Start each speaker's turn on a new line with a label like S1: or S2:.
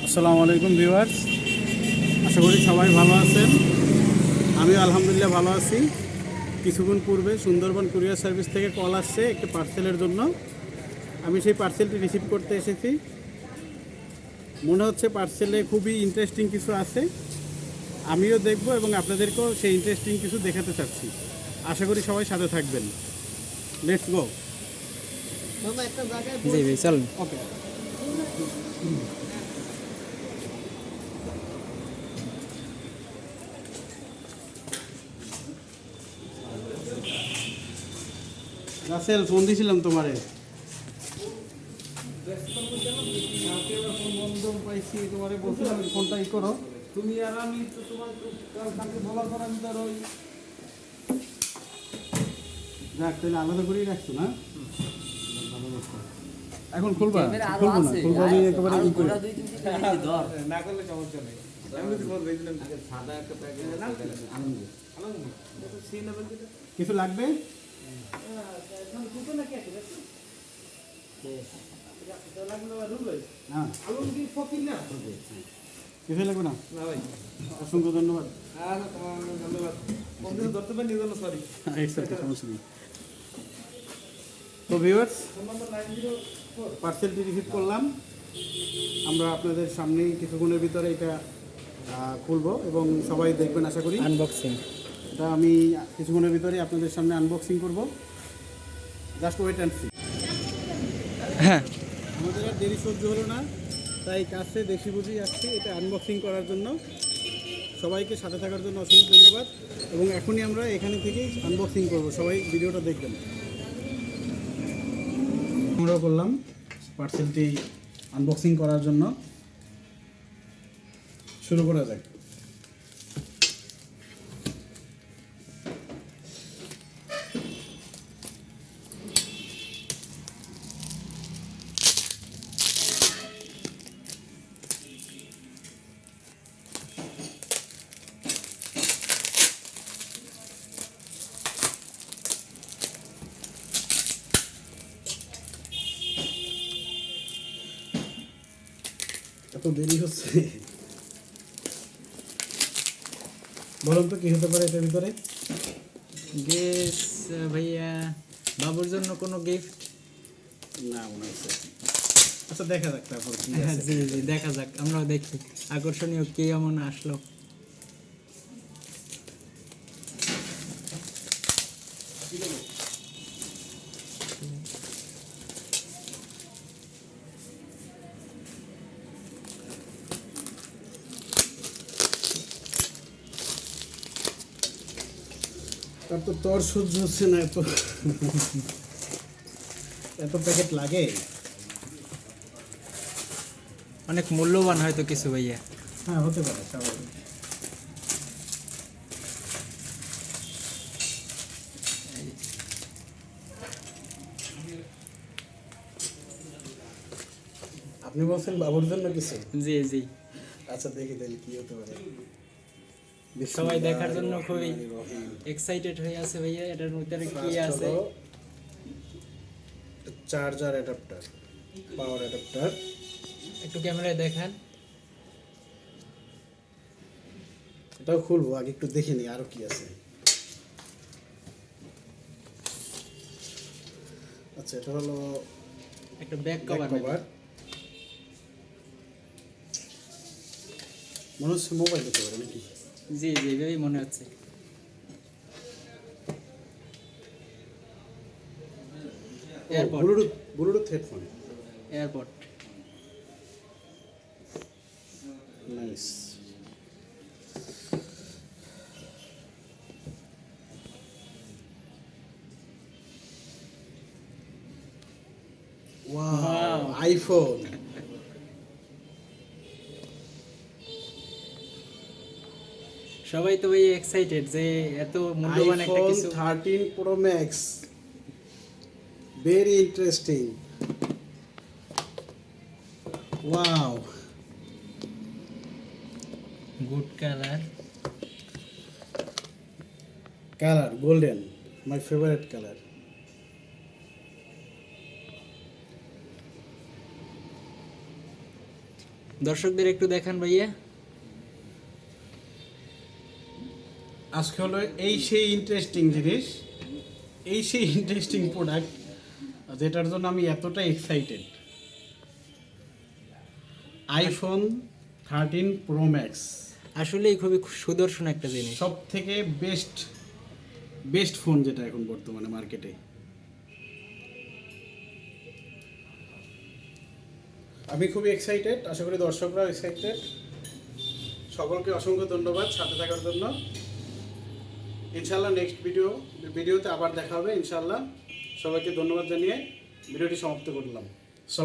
S1: আসসালামু আলাইকুম ভিউয়ার্স, আশা করি সবাই ভালো আছেন। আমি আলহামদুলিল্লাহ ভালো আছি। কিছুক্ষণ পূর্বে সুন্দরবন কুরিয়ার সার্ভিস থেকে কল আসছে একটি পার্সেলের জন্য। আমি সেই পার্সেলটি রিসিভ করতে এসেছি। মনে হচ্ছে পার্সেলে খুবই ইন্টারেস্টিং কিছু আছে। আমিও দেখব এবং আপনাদেরকেও সেই ইন্টারেস্টিং কিছু দেখাতে চাচ্ছি। আশা করি সবাই সাথে থাকবেন। Let's go.
S2: জি ভাই চল।
S1: ওকে। রাসেল, ফোন দিয়েছিলাম তোমারে। পাইছি তোমারে বলছিলাম ফোনটা ই করো। তুমি আর আমি তো তোমার কালকে বলার পর আমি তো ওই যাক তাহলে আলাদা করেই রাখছো না। এখন খুলবা? খুলবো না, খুলবো আমি একেবারে ই করে
S3: না করলে সমস্যা নেই। আমি তো বলবো এইদিন সাদা একটা প্যাকেট আনন্দ
S1: কিছু লাগবে? হ্যাঁ, কিছু লাগবে না। অসংখ্য ধন্যবাদ।
S3: ধন্যবাদ। বন্ধু ধরতে পারি নিয়ে সরি।
S1: সমস্যা নেই। তো ভিউয়ার্স, পার্সেলটি রিসিভ করলাম। আমরা আপনাদের সামনেই কিছুক্ষণের ভিতরে এটা খুলবো এবং সবাই দেখবেন আশা করি।
S2: আনবক্সিং
S1: এটা আমি কিছুক্ষণের ভিতরে আপনাদের সামনে আনবক্সিং করব। Just wait and see.
S2: হ্যাঁ
S1: আমাদের আর দেরি সহ্য হলো না, তাই কাছে দেশি বুঝি আসছি এটা আনবক্সিং করার জন্য। সবাইকে সাথে থাকার জন্য অসংখ্য ধন্যবাদ এবং এখনই আমরা এখানে থেকেই আনবক্সিং করব। সবাই ভিডিওটা দেখবেন। আমরাও করলাম পার্সেলটি আনবক্সিং করার জন্য। শুরু করা যাক। এত দেরি হচ্ছে, বলুন তো কি হতে পারে এটার ভিতরে?
S2: গেস ভাইয়া, বাবুর জন্য কোনো গিফট?
S1: না মনে হচ্ছে। আচ্ছা দেখা যাক তারপর কি আছে।
S2: জি জি দেখা যাক, আমরাও দেখি আকর্ষণীয় কি এমন আসলো।
S1: তার তো তোর সহ্য হচ্ছে না, এত এত প্যাকেট লাগে।
S2: অনেক মূল্যবান হয়তো কিছু ভাইয়া।
S1: হ্যাঁ হতে পারে, স্বাভাবিক। আপনি বলছেন বাবুর জন্য কিছু?
S2: জি জি,
S1: আচ্ছা দেখি তাহলে কি হতে পারে।
S2: সবাই দেখার জন্য খুবই এক্সাইটেড হয়ে আছে ভাইয়া। এটার মধ্যে কি আছে?
S1: Charger adapter, power adapter.
S2: একটু ক্যামেরায় দেখান।
S1: এটাও খুলবো, আগে একটু দেখে নিই আরো কি আছে। আচ্ছা এটা হলো
S2: একটা ব্যাক
S1: কভার।
S2: কভার।
S1: মনে হচ্ছে মোবাইল হতে পারে নাকি?
S2: জি জি ভাই মনে হচ্ছে। AirPod,
S1: Bluetooth headphone.
S2: AirPod.
S1: Nice. Wow, iPhone.
S2: সবাই তো ভাই এক্সাইটেড যে এত মূল্যবান একটা
S1: আইফোন
S2: কিছু।
S1: 13 pro max, very interesting. Wow,
S2: good colour.
S1: Colour golden, my favourite colour.
S2: দর্শকদের একটু দেখান ভাইয়া।
S1: আজকে হলো এই সেই ইন্টারেস্টিং জিনিস, এই সেই ইন্টারেস্টিং প্রোডাক্ট যেটার জন্য আমি এতটা এক্সাইটেড। আইফোন 13 প্রো ম্যাক্স
S2: আসলেই খুবই সুদর্শন একটা জিনিস।
S1: সব থেকে বেস্ট ফোন যেটা এখন বর্তমানে মার্কেটে। আমি খুবই এক্সাইটেড, আশা করি দর্শকরাও এক্সাইটেড। সকলকে অসংখ্য ধন্যবাদ সাথে থাকার জন্য। ইনশাল্লাহ নেক্সট ভিডিওতে আবার দেখা হবে ইনশাল্লাহ। সবাইকে ধন্যবাদ জানিয়ে ভিডিওটি সমাপ্ত করলাম।